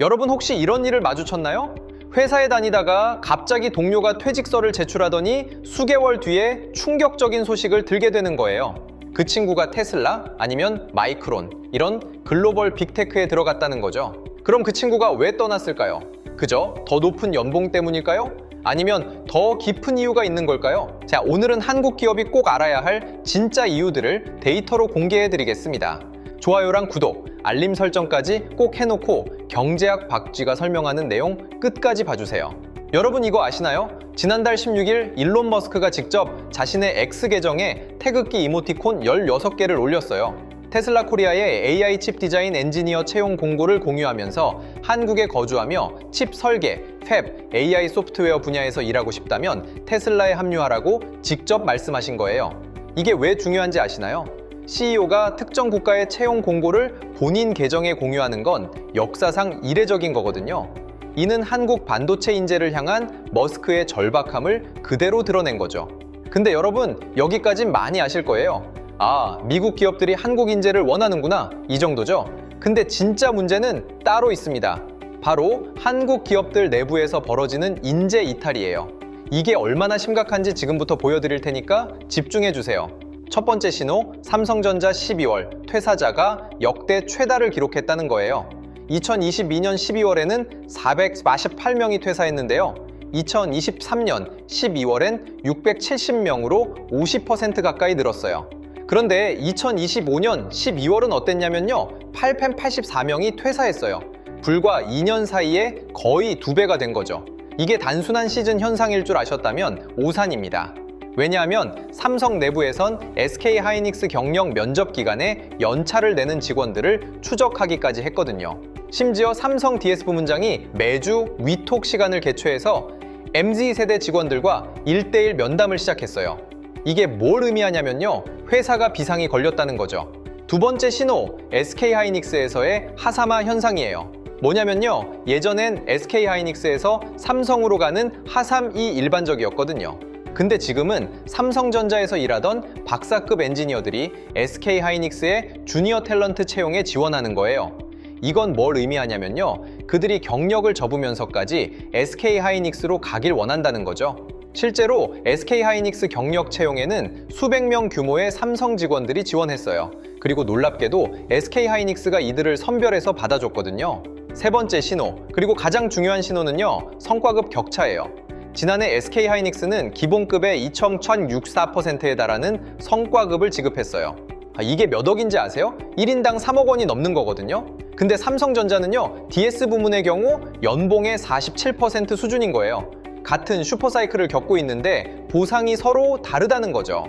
여러분 혹시 이런 일을 마주쳤나요? 회사에 다니다가 갑자기 동료가 퇴직서를 제출하더니 수개월 뒤에 충격적인 소식을 들게 되는 거예요. 그 친구가 테슬라 아니면 마이크론 이런 글로벌 빅테크에 들어갔다는 거죠. 그럼 그 친구가 왜 떠났을까요? 그저 더 높은 연봉 때문일까요? 아니면 더 깊은 이유가 있는 걸까요? 자, 오늘은 한국 기업이 꼭 알아야 할 진짜 이유들을 데이터로 공개해 드리겠습니다. 좋아요랑 구독, 알림 설정까지 꼭 해놓고 경제학 박쥐가 설명하는 내용 끝까지 봐주세요. 여러분 이거 아시나요? 지난달 16일 일론 머스크가 직접 자신의 X 계정에 태극기 이모티콘 16개를 올렸어요. 테슬라 코리아의 AI 칩 디자인 엔지니어 채용 공고를 공유하면서 한국에 거주하며 칩 설계, 팹, AI 소프트웨어 분야에서 일하고 싶다면 테슬라에 합류하라고 직접 말씀하신 거예요. 이게 왜 중요한지 아시나요? CEO가 특정 국가의 채용 공고를 본인 계정에 공유하는 건 역사상 이례적인 거거든요. 이는 한국 반도체 인재를 향한 머스크의 절박함을 그대로 드러낸 거죠. 근데 여러분, 여기까진 많이 아실 거예요. 아, 미국 기업들이 한국 인재를 원하는구나, 이 정도죠. 근데 진짜 문제는 따로 있습니다. 바로 한국 기업들 내부에서 벌어지는 인재 이탈이에요. 이게 얼마나 심각한지 지금부터 보여드릴 테니까 집중해 주세요. 첫 번째 신호, 삼성전자 12월 퇴사자가 역대 최다를 기록했다는 거예요. 2022년 12월에는 448명이 퇴사했는데요. 2023년 12월엔 670명으로 50% 가까이 늘었어요. 그런데 2025년 12월은 어땠냐면요. 884명이 퇴사했어요. 불과 2년 사이에 거의 2배가 된 거죠. 이게 단순한 시즌 현상일 줄 아셨다면 오산입니다. 왜냐하면 삼성 내부에선 SK하이닉스 경력 면접 기간에 연차를 내는 직원들을 추적하기까지 했거든요. 심지어 삼성 DS 부문장이 매주 위톡 시간을 개최해서 MZ세대 직원들과 1대1 면담을 시작했어요. 이게 뭘 의미하냐면요. 회사가 비상이 걸렸다는 거죠. 두 번째 신호, SK하이닉스에서의 하사마 현상이에요. 뭐냐면요. 예전엔 SK하이닉스에서 삼성으로 가는 하삼이 일반적이었거든요. 근데 지금은 삼성전자에서 일하던 박사급 엔지니어들이 SK하이닉스의 주니어 탤런트 채용에 지원하는 거예요. 이건 뭘 의미하냐면요. 그들이 경력을 접으면서까지 SK하이닉스로 가길 원한다는 거죠. 실제로 SK하이닉스 경력 채용에는 수백 명 규모의 삼성 직원들이 지원했어요. 그리고 놀랍게도 SK하이닉스가 이들을 선별해서 받아줬거든요. 세 번째 신호, 그리고 가장 중요한 신호는요. 성과급 격차예요. 지난해 SK하이닉스는 기본급의 2,164%에 달하는 성과급을 지급했어요. 이게 몇 억인지 아세요? 1인당 3억 원이 넘는 거거든요. 근데 삼성전자는요, DS 부문의 경우 연봉의 47% 수준인 거예요. 같은 슈퍼사이클을 겪고 있는데 보상이 서로 다르다는 거죠.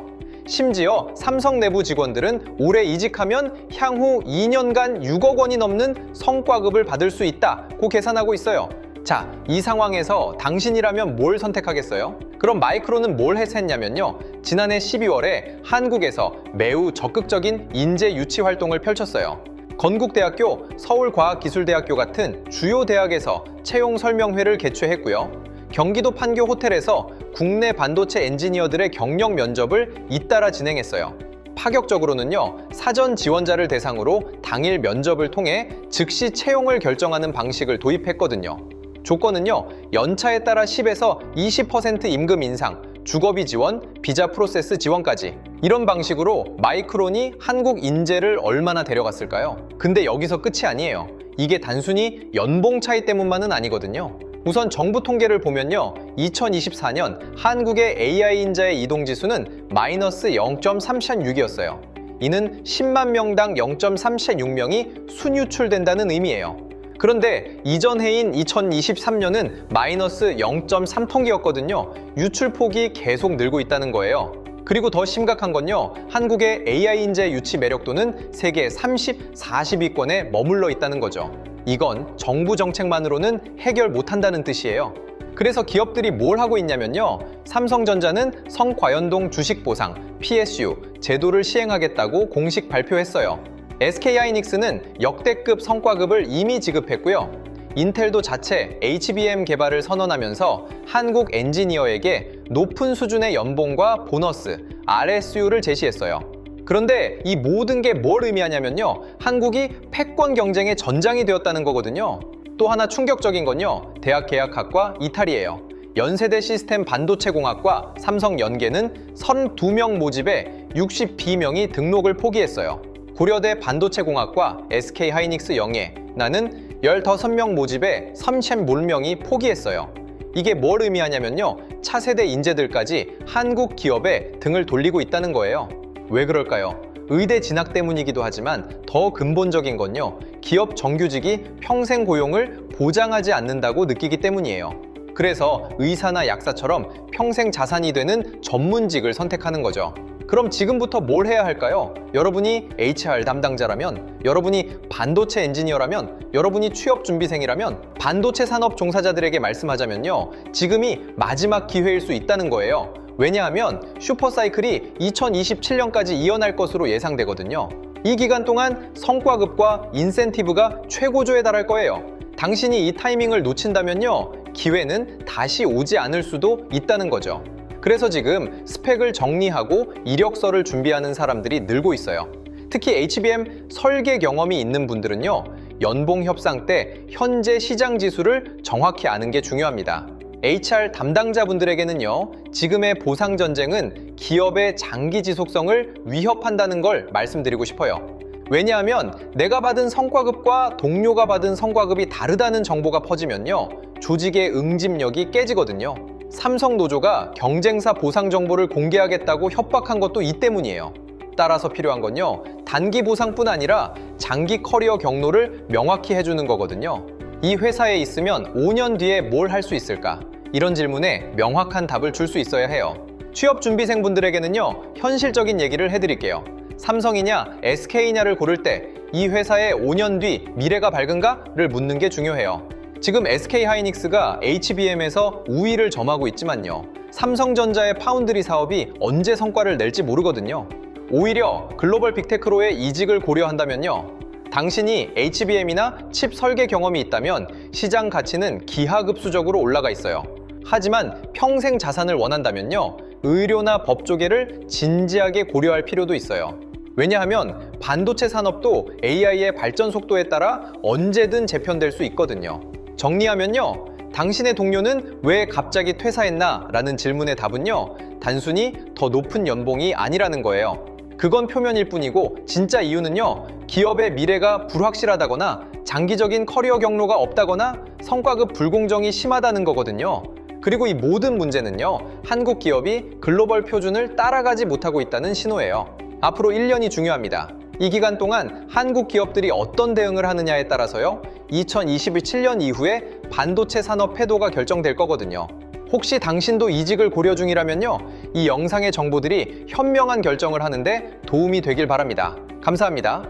심지어 삼성 내부 직원들은 올해 이직하면 향후 2년간 6억 원이 넘는 성과급을 받을 수 있다고 계산하고 있어요. 자, 이 상황에서 당신이라면 뭘 선택하겠어요? 그럼 마이크론은 뭘 해서 했냐면요. 지난해 12월에 한국에서 매우 적극적인 인재 유치 활동을 펼쳤어요. 건국대학교, 서울과학기술대학교 같은 주요 대학에서 채용 설명회를 개최했고요. 경기도 판교 호텔에서 국내 반도체 엔지니어들의 경력 면접을 잇따라 진행했어요. 파격적으로는요, 사전 지원자를 대상으로 당일 면접을 통해 즉시 채용을 결정하는 방식을 도입했거든요. 조건은요, 연차에 따라 10에서 20% 임금 인상, 주거비 지원, 비자 프로세스 지원까지. 이런 방식으로 마이크론이 한국 인재를 얼마나 데려갔을까요? 근데 여기서 끝이 아니에요. 이게 단순히 연봉 차이 때문만은 아니거든요. 우선 정부 통계를 보면요. 2024년 한국의 AI 인자의 이동 지수는 마이너스 0.36이었어요. 이는 10만 명당 0.36명이 순유출된다는 의미예요. 그런데 이전 해인 2023년은 마이너스 0.3통계였거든요. 유출폭이 계속 늘고 있다는 거예요. 그리고 더 심각한 건요. 한국의 AI 인재 유치 매력도는 세계 30, 40위권에 머물러 있다는 거죠. 이건 정부 정책만으로는 해결 못한다는 뜻이에요. 그래서 기업들이 뭘 하고 있냐면요. 삼성전자는 성과연동 주식보상, PSU, 제도를 시행하겠다고 공식 발표했어요. SK하이닉스는 역대급 성과급을 이미 지급했고요. 인텔도 자체 HBM 개발을 선언하면서 한국 엔지니어에게 높은 수준의 연봉과 보너스, RSU를 제시했어요. 그런데 이 모든 게 뭘 의미하냐면요. 한국이 패권 경쟁의 전장이 되었다는 거거든요. 또 하나 충격적인 건요, 대학 계약학과 이탈이에요. 연세대 시스템 반도체공학과 삼성 연계는 32명 모집에 62명이 등록을 포기했어요. 고려대 반도체공학과 SK 하이닉스 영예, 나는 15명 모집에 30몰명이 포기했어요. 이게 뭘 의미하냐면요, 차세대 인재들까지 한국 기업에 등을 돌리고 있다는 거예요. 왜 그럴까요? 의대 진학 때문이기도 하지만 더 근본적인 건요, 기업 정규직이 평생 고용을 보장하지 않는다고 느끼기 때문이에요. 그래서 의사나 약사처럼 평생 자산이 되는 전문직을 선택하는 거죠. 그럼 지금부터 뭘 해야 할까요? 여러분이 HR 담당자라면, 여러분이 반도체 엔지니어라면, 여러분이 취업 준비생이라면 반도체 산업 종사자들에게 말씀하자면요, 지금이 마지막 기회일 수 있다는 거예요. 왜냐하면 슈퍼사이클이 2027년까지 이어날 것으로 예상되거든요. 이 기간 동안 성과급과 인센티브가 최고조에 달할 거예요. 당신이 이 타이밍을 놓친다면요, 기회는 다시 오지 않을 수도 있다는 거죠. 그래서 지금 스펙을 정리하고 이력서를 준비하는 사람들이 늘고 있어요. 특히 HBM 설계 경험이 있는 분들은요, 연봉 협상 때 현재 시장 지수를 정확히 아는 게 중요합니다. HR 담당자분들에게는요, 지금의 보상 전쟁은 기업의 장기 지속성을 위협한다는 걸 말씀드리고 싶어요. 왜냐하면 내가 받은 성과급과 동료가 받은 성과급이 다르다는 정보가 퍼지면요, 조직의 응집력이 깨지거든요. 삼성 노조가 경쟁사 보상 정보를 공개하겠다고 협박한 것도 이 때문이에요. 따라서 필요한 건요, 단기 보상뿐 아니라 장기 커리어 경로를 명확히 해주는 거거든요. 이 회사에 있으면 5년 뒤에 뭘 할 수 있을까? 이런 질문에 명확한 답을 줄 수 있어야 해요. 취업 준비생분들에게는요, 현실적인 얘기를 해드릴게요. 삼성이냐 SK냐를 고를 때 이 회사의 5년 뒤 미래가 밝은가?를 묻는 게 중요해요. 지금 SK 하이닉스가 HBM에서 우위를 점하고 있지만요, 삼성전자의 파운드리 사업이 언제 성과를 낼지 모르거든요. 오히려 글로벌 빅테크로의 이직을 고려한다면요, 당신이 HBM이나 칩 설계 경험이 있다면 시장 가치는 기하급수적으로 올라가 있어요. 하지만 평생 자산을 원한다면요, 의료나 법조계를 진지하게 고려할 필요도 있어요. 왜냐하면 반도체 산업도 AI의 발전 속도에 따라 언제든 재편될 수 있거든요. 정리하면요, 당신의 동료는 왜 갑자기 퇴사했나? 라는 질문의 답은요, 단순히 더 높은 연봉이 아니라는 거예요. 그건 표면일 뿐이고 진짜 이유는요, 기업의 미래가 불확실하다거나 장기적인 커리어 경로가 없다거나 성과급 불공정이 심하다는 거거든요. 그리고 이 모든 문제는요, 한국 기업이 글로벌 표준을 따라가지 못하고 있다는 신호예요. 앞으로 1년이 중요합니다. 이 기간 동안 한국 기업들이 어떤 대응을 하느냐에 따라서요, 2027년 이후에 반도체 산업 패도가 결정될 거거든요. 혹시 당신도 이직을 고려 중이라면요, 이 영상의 정보들이 현명한 결정을 하는데 도움이 되길 바랍니다. 감사합니다.